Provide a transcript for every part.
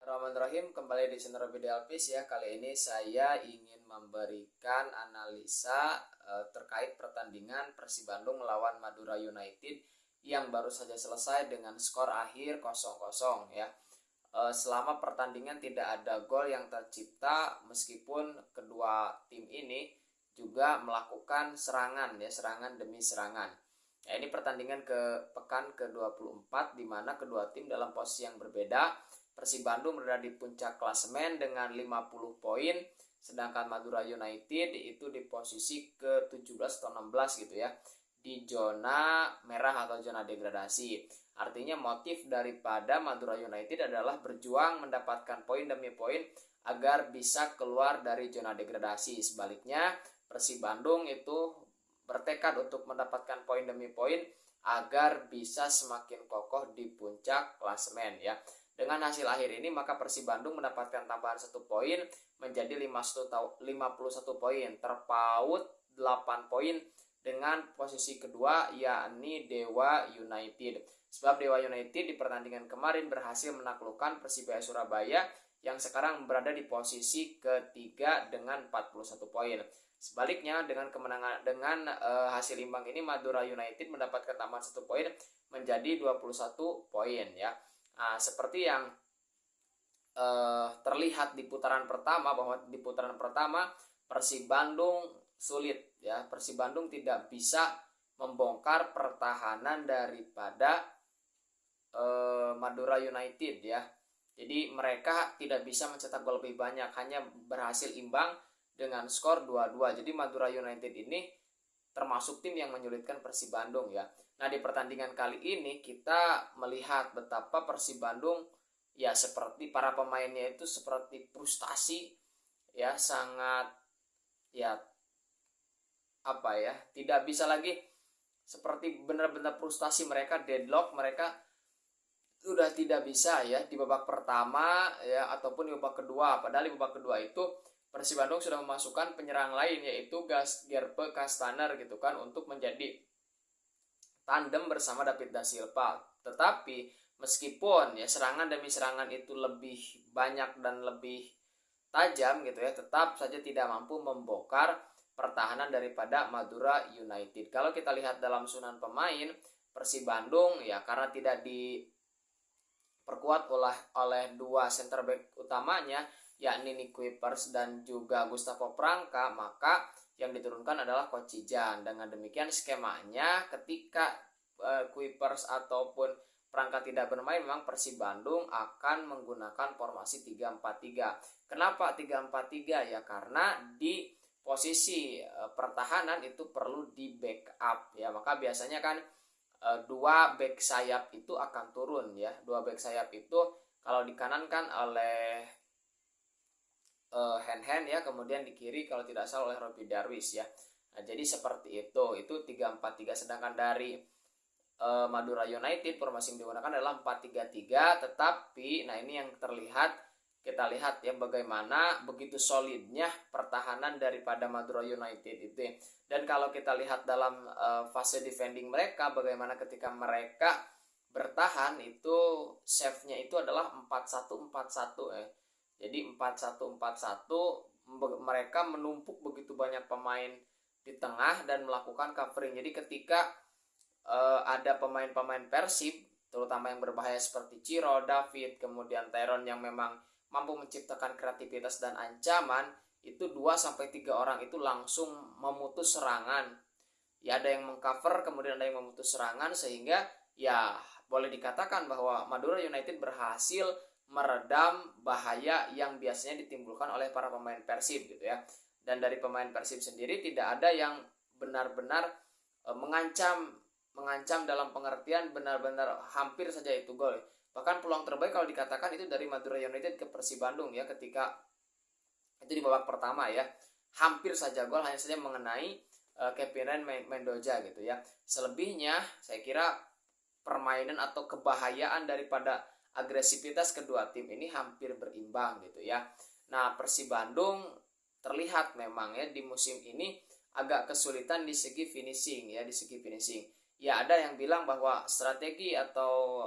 Bismillahirrahmanirrahim, kembali di channel Robi Delpis ya. Kali ini saya ingin memberikan analisa terkait pertandingan Persib Bandung melawan Madura United yang baru saja selesai dengan skor akhir 0-0 ya. Selama pertandingan tidak ada gol yang tercipta meskipun kedua tim ini juga melakukan serangan ya, serangan demi serangan. Ya, ini pertandingan ke pekan ke-24 di mana kedua tim dalam posisi yang berbeda. Persib Bandung berada di puncak klasemen dengan 50 poin, sedangkan Madura United itu di posisi ke-17 atau 16 gitu ya, di zona merah atau zona degradasi. Artinya motif daripada Madura United adalah berjuang mendapatkan poin demi poin agar bisa keluar dari zona degradasi. Sebaliknya, Persib Bandung itu bertekad untuk mendapatkan poin demi poin agar bisa semakin kokoh di puncak klasemen ya. Dengan hasil akhir ini maka Persib Bandung mendapatkan tambahan 1 poin menjadi 51 poin, terpaut 8 poin dengan posisi kedua yakni Dewa United. Sebab Dewa United di pertandingan kemarin berhasil menaklukkan Persibaya Surabaya yang sekarang berada di posisi ketiga dengan 41 poin. Sebaliknya dengan kemenangan hasil imbang ini Madura United mendapatkan tambahan 1 poin menjadi 21 poin ya. Nah, seperti yang terlihat di putaran pertama, bahwa di putaran pertama Persib Bandung sulit ya. Persib Bandung tidak bisa membongkar pertahanan daripada Madura United ya. Jadi mereka tidak bisa mencetak gol lebih banyak, hanya berhasil imbang dengan skor 2-2. Jadi Madura United ini termasuk tim yang menyulitkan Persib Bandung ya. Nah, di pertandingan kali ini kita melihat betapa Persib Bandung ya, seperti para pemainnya itu seperti frustasi ya, sangat ya tidak bisa lagi, seperti benar-benar frustasi, mereka deadlock, mereka sudah tidak bisa ya di babak pertama ya ataupun di babak kedua. Padahal di babak kedua itu Persib Bandung sudah memasukkan penyerang lain yaitu Gerpe Castaner gitu kan untuk menjadi tandem bersama David da Silva. Tetapi meskipun ya serangan demi serangan itu lebih banyak dan lebih tajam gitu ya, tetap saja tidak mampu membongkar pertahanan daripada Madura United. Kalau kita lihat dalam susunan pemain Persib Bandung ya, karena tidak diperkuat oleh dua center back utamanya yakni Nick Kuipers dan juga Gustavo Prangka, maka yang diturunkan adalah Coach Cijan. Dengan demikian skemanya ketika Kuipers ataupun Prangka tidak bermain, memang Persib Bandung akan menggunakan formasi 3-4-3. Kenapa 3-4-3 ya? Karena di posisi pertahanan itu perlu di backup ya. Maka biasanya kan dua back sayap itu akan turun ya. Dua back sayap itu kalau di kanan kan oleh Hen ya, kemudian di kiri kalau tidak salah oleh Robi Darwis ya. Nah, jadi seperti itu 3-4-3. Sedangkan dari Madura United formasi yang digunakan adalah 4-3-3, tetapi nah ini yang terlihat, kita lihat ya bagaimana begitu solidnya pertahanan daripada Madura United itu. Dan kalau kita lihat dalam fase defending mereka, bagaimana ketika mereka bertahan itu save-nya itu adalah 4-1-4-1 ya. Jadi 4-1-4-1 mereka menumpuk begitu banyak pemain di tengah dan melakukan covering. Jadi ketika ada pemain-pemain Persib terutama yang berbahaya seperti Ciro, David, kemudian Tyron yang memang mampu menciptakan kreativitas dan ancaman, itu 2-3 orang itu langsung memutus serangan. Ya, ada yang mengcover, kemudian ada yang memutus serangan, sehingga ya boleh dikatakan bahwa Madura United berhasil meredam bahaya yang biasanya ditimbulkan oleh para pemain Persib gitu ya. Dan dari pemain Persib sendiri tidak ada yang benar-benar mengancam dalam pengertian benar-benar hampir saja itu gol. Bahkan peluang terbaik kalau dikatakan itu dari Madura United ke Persib Bandung ya, ketika itu di babak pertama ya, hampir saja gol, hanya saja mengenai Kevin Mendoza gitu ya. Selebihnya saya kira permainan atau kebahayaan daripada agresivitas kedua tim ini hampir berimbang gitu ya. Nah, Persib Bandung terlihat memang ya di musim ini agak kesulitan di segi finishing ya, di segi finishing. Ya, ada yang bilang bahwa strategi atau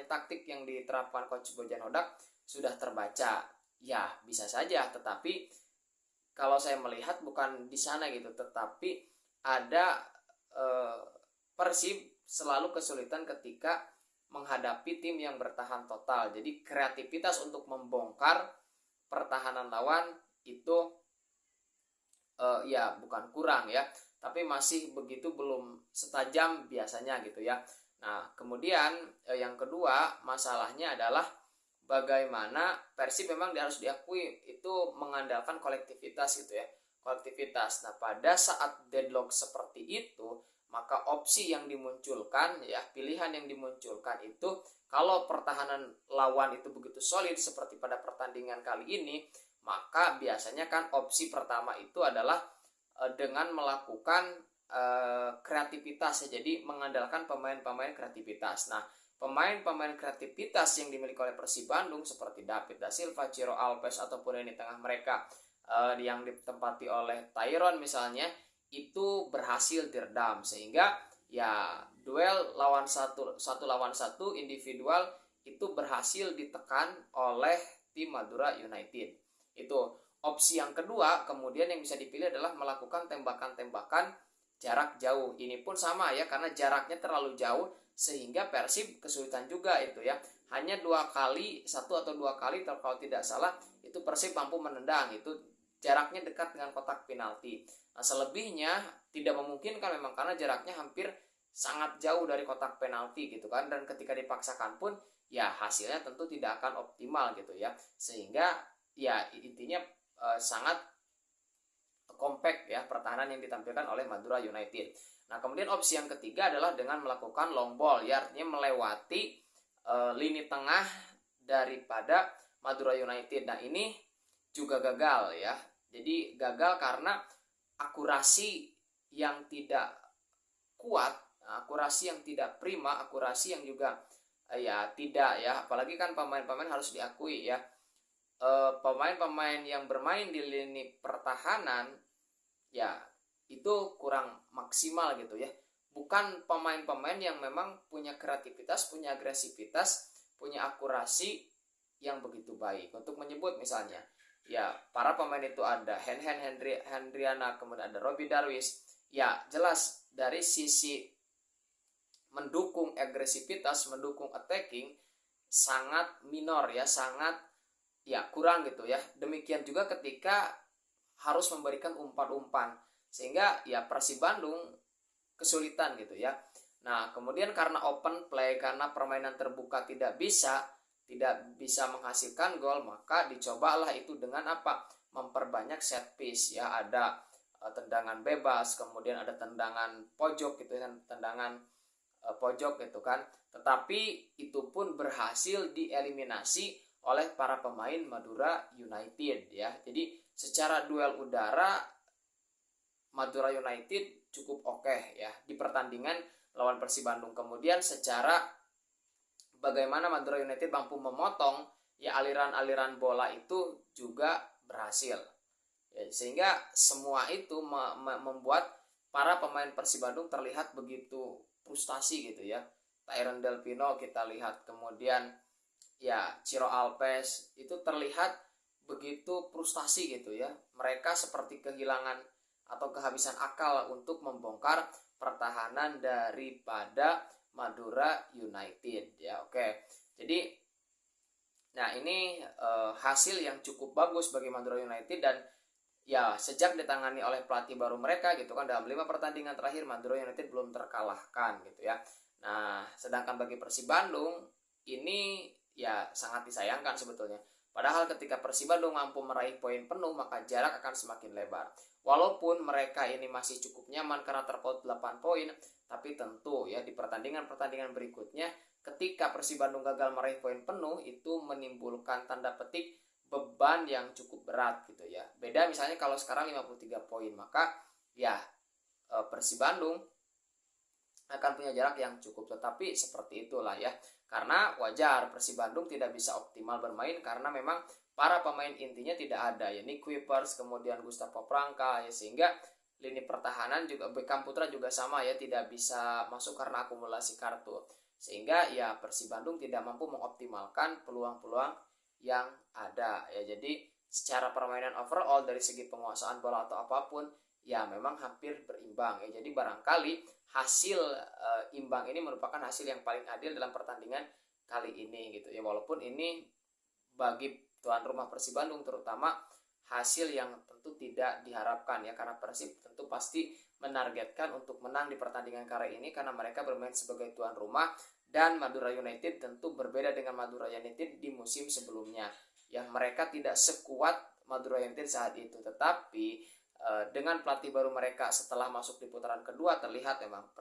taktik yang diterapkan Coach Bojan Hodak sudah terbaca. Ya, bisa saja, tetapi kalau saya melihat bukan di sana gitu, tetapi ada Persib selalu kesulitan ketika menghadapi tim yang bertahan total. Jadi kreativitas untuk membongkar pertahanan lawan itu ya bukan kurang ya, tapi masih begitu belum setajam biasanya gitu ya. Nah, kemudian yang kedua masalahnya adalah bagaimana Persib memang harus diakui itu mengandalkan kolektivitas gitu ya. Kolektivitas. Nah, pada saat deadlock seperti itu, maka opsi yang dimunculkan ya, pilihan yang dimunculkan itu kalau pertahanan lawan itu begitu solid seperti pada pertandingan kali ini, maka biasanya kan opsi pertama itu adalah dengan melakukan kreativitas ya, jadi mengandalkan pemain-pemain kreativitas. Nah, pemain-pemain kreativitas yang dimiliki oleh Persib Bandung seperti David da Silva, Ciro Alves ataupun yang di tengah mereka yang ditempati oleh Tyron misalnya, itu berhasil diredam sehingga ya duel lawan satu lawan satu individual itu berhasil ditekan oleh tim Madura United. Itu opsi yang kedua. Kemudian yang bisa dipilih adalah melakukan tembakan-tembakan jarak jauh. Ini pun sama ya, karena jaraknya terlalu jauh sehingga Persib kesulitan juga itu ya. Hanya 2 kali, 1 atau 2 kali kalau tidak salah itu Persib mampu menendang, itu jaraknya dekat dengan kotak penalti. Nah, selebihnya tidak memungkinkan memang karena jaraknya hampir sangat jauh dari kotak penalti gitu kan, dan ketika dipaksakan pun ya hasilnya tentu tidak akan optimal gitu ya. Sehingga ya intinya sangat compact ya pertahanan yang ditampilkan oleh Madura United. Nah, kemudian opsi yang ketiga adalah dengan melakukan long ball ya, artinya melewati lini tengah daripada Madura United. Nah, ini juga gagal ya. Jadi gagal karena akurasi yang tidak kuat, akurasi yang tidak prima, akurasi yang juga ya tidak ya, apalagi kan pemain-pemain harus diakui ya, pemain-pemain yang bermain di lini pertahanan ya itu kurang maksimal gitu ya. Bukan pemain-pemain yang memang punya kreativitas, punya agresivitas, punya akurasi yang begitu baik. Untuk menyebut misalnya ya para pemain itu ada Hendriana, kemudian ada Robby Darwish. Ya jelas dari sisi mendukung agresivitas, mendukung attacking sangat minor ya, sangat ya kurang gitu ya. Demikian juga ketika harus memberikan umpan-umpan sehingga ya Persib Bandung kesulitan gitu ya. Nah, kemudian karena open play, karena permainan terbuka tidak bisa menghasilkan gol, maka dicobalah itu dengan apa? Memperbanyak set piece ya, ada tendangan bebas, kemudian ada tendangan pojok gitu kan, tendangan pojok gitu kan. Tetapi itu pun berhasil dieliminasi oleh para pemain Madura United ya. Jadi secara duel udara Madura United cukup oke ya di pertandingan lawan Persib Bandung. Kemudian secara bagaimana Madura United mampu memotong ya aliran-aliran bola itu juga berhasil. Ya, sehingga semua itu membuat para pemain Persib Bandung terlihat begitu frustasi gitu ya. Tyron Delpino kita lihat, kemudian ya Ciro Alves itu terlihat begitu frustasi gitu ya. Mereka seperti kehilangan atau kehabisan akal untuk membongkar pertahanan daripada Madura United ya. Oke. Jadi nah ini hasil yang cukup bagus bagi Madura United, dan ya sejak ditangani oleh pelatih baru mereka gitu kan, dalam 5 pertandingan terakhir Madura United belum terkalahkan gitu ya. Nah, sedangkan bagi Persib Bandung ini ya sangat disayangkan sebetulnya. Padahal ketika Persib Bandung mampu meraih poin penuh, maka jarak akan semakin lebar. Walaupun mereka ini masih cukup nyaman karena terpaut 8 poin, tapi tentu ya di pertandingan-pertandingan berikutnya ketika Persib Bandung gagal meraih poin penuh, itu menimbulkan tanda petik beban yang cukup berat gitu ya. Beda misalnya kalau sekarang 53 poin, maka ya Persib Bandung akan punya jarak yang cukup. Tetapi seperti itulah ya, karena wajar Persib Bandung tidak bisa optimal bermain karena memang para pemain intinya tidak ada ya, Nick Kuipers, kemudian Gustavo Pranka ya, sehingga lini pertahanan juga Beckham Putra juga sama ya, tidak bisa masuk karena akumulasi kartu, sehingga ya Persib Bandung tidak mampu mengoptimalkan peluang-peluang yang ada ya. Jadi secara permainan overall dari segi penguasaan bola atau apapun ya memang hampir berimbang ya. Jadi barangkali hasil imbang ini merupakan hasil yang paling adil dalam pertandingan kali ini gitu ya. Walaupun ini bagi tuan rumah Persib Bandung terutama hasil yang tentu tidak diharapkan ya, karena Persib tentu pasti menargetkan untuk menang di pertandingan kali ini karena mereka bermain sebagai tuan rumah, dan Madura United tentu berbeda dengan Madura United di musim sebelumnya yang mereka tidak sekuat Madura United saat itu. Tetapi dengan pelatih baru mereka setelah masuk di putaran kedua terlihat memang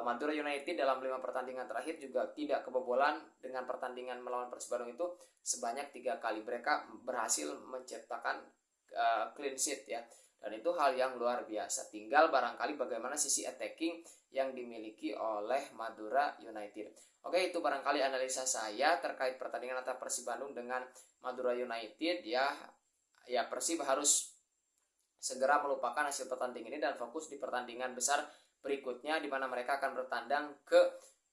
Madura United dalam 5 pertandingan terakhir juga tidak kebobolan. Dengan pertandingan melawan Persib Bandung itu sebanyak 3 kali mereka berhasil menciptakan clean sheet ya, dan itu hal yang luar biasa. Tinggal barangkali bagaimana sisi attacking yang dimiliki oleh Madura United. Oke, itu barangkali analisa saya terkait pertandingan antara Persib Bandung dengan Madura United ya. Ya, Persib harus segera melupakan hasil pertandingan ini dan fokus di pertandingan besar berikutnya di mana mereka akan bertandang ke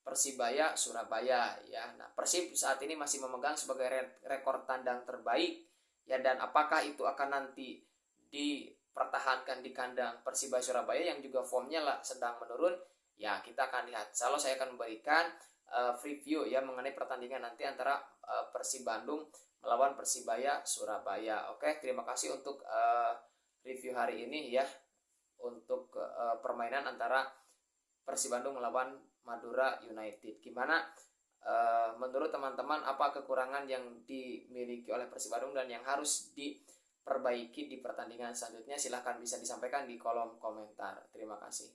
Persibaya Surabaya ya. Nah, Persib saat ini masih memegang sebagai rekor tandang terbaik ya, dan apakah itu akan nanti dipertahankan di kandang Persibaya Surabaya yang juga formnya lah sedang menurun ya, kita akan lihat. Insya Allah saya akan memberikan preview ya mengenai pertandingan nanti antara Persib Bandung melawan Persibaya Surabaya. Oke, terima kasih untuk review hari ini ya, untuk permainan antara Persib Bandung melawan Madura United. Gimana menurut teman-teman, apa kekurangan yang dimiliki oleh Persib Bandung dan yang harus diperbaiki di pertandingan selanjutnya? Silahkan bisa disampaikan di kolom komentar. Terima kasih.